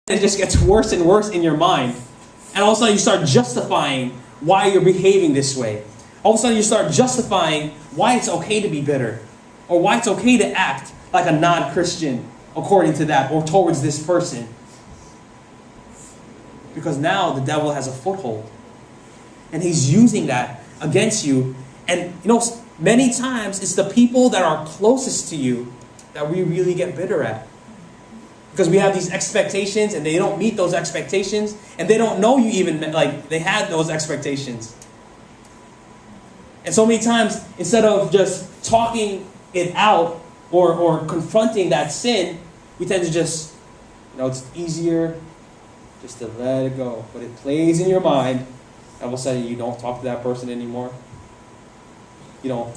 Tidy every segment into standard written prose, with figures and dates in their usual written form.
it just gets worse and worse in your mind. And all of a sudden you start justifying why you're behaving this way. All of a sudden you start justifying why it's okay to be bitter, or why it's okay to act like a non-Christian according to that, or towards this person. Because now the devil has a foothold. And he's using that against you. And many times it's the people that are closest to you that we really get bitter at. Because we have these expectations and they don't meet those expectations, and they don't know you even like they had those expectations. And so many times, instead of just talking it out or confronting that sin, we tend to just, it's easier just to let it go. But it plays in your mind, and all of a sudden you don't talk to that person anymore. You don't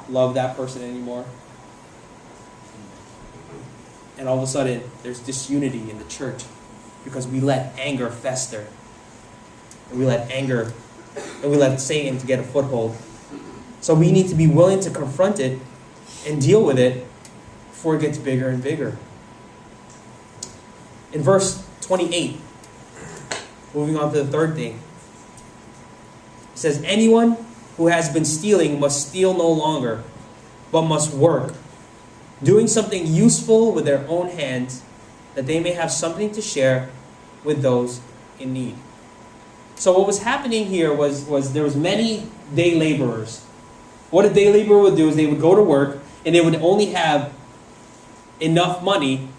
love that person anymore. And all of a sudden, there's disunity in the church because we let anger fester. And we let Satan to get a foothold. So we need to be willing to confront it and deal with it before it gets bigger and bigger. In verse 28, moving on to the third thing, it says, anyone who has been stealing must steal no longer, but must work, doing something useful with their own hands, that they may have something to share with those in need. So what was happening here was there was many day laborers. What a day laborer would do is they would go to work, and they would only have enough money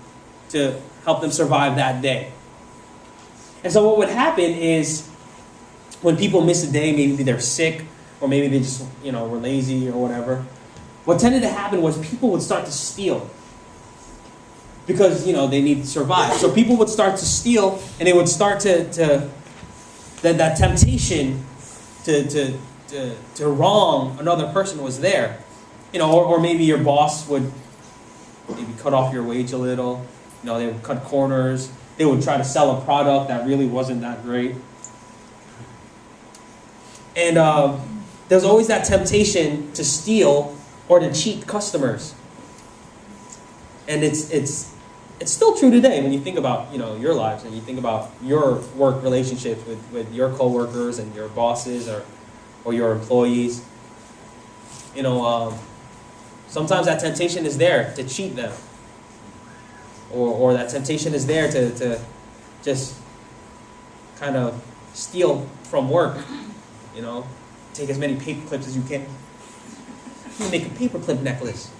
to help them survive that day. And so what would happen is when people miss a day, maybe they're sick, or maybe they just were lazy or whatever, what tended to happen was people would start to steal because, they need to survive. So people would start to steal, and they would start that temptation to wrong another person was there. Or maybe your boss would maybe cut off your wage a little. They would cut corners. They would try to sell a product that really wasn't that great. And there's always that temptation to steal or to cheat customers. And it's still true today when you think about your lives and you think about your work relationships with your coworkers and your bosses or your employees. Sometimes that temptation is there to cheat them, or that temptation is there to just kind of steal from work. Take as many paper clips as you can. You make a paperclip necklace.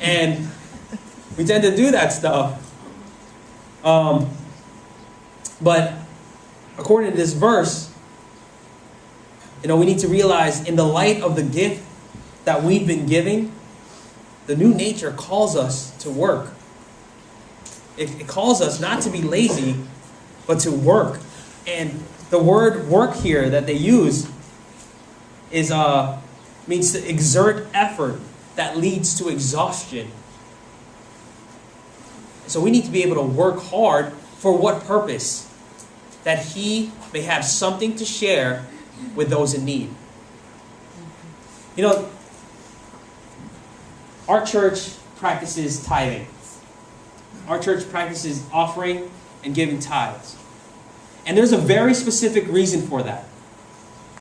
And we tend to do that stuff. But according to this verse, we need to realize, in the light of the gift that we've been giving, the new nature calls us to work. It calls us not to be lazy, but to work. And the word work here that they use means to exert effort that leads to exhaustion. So we need to be able to work hard for what purpose? That he may have something to share with those in need. Our church practices tithing. Our church practices offering and giving tithes. And there's a very specific reason for that.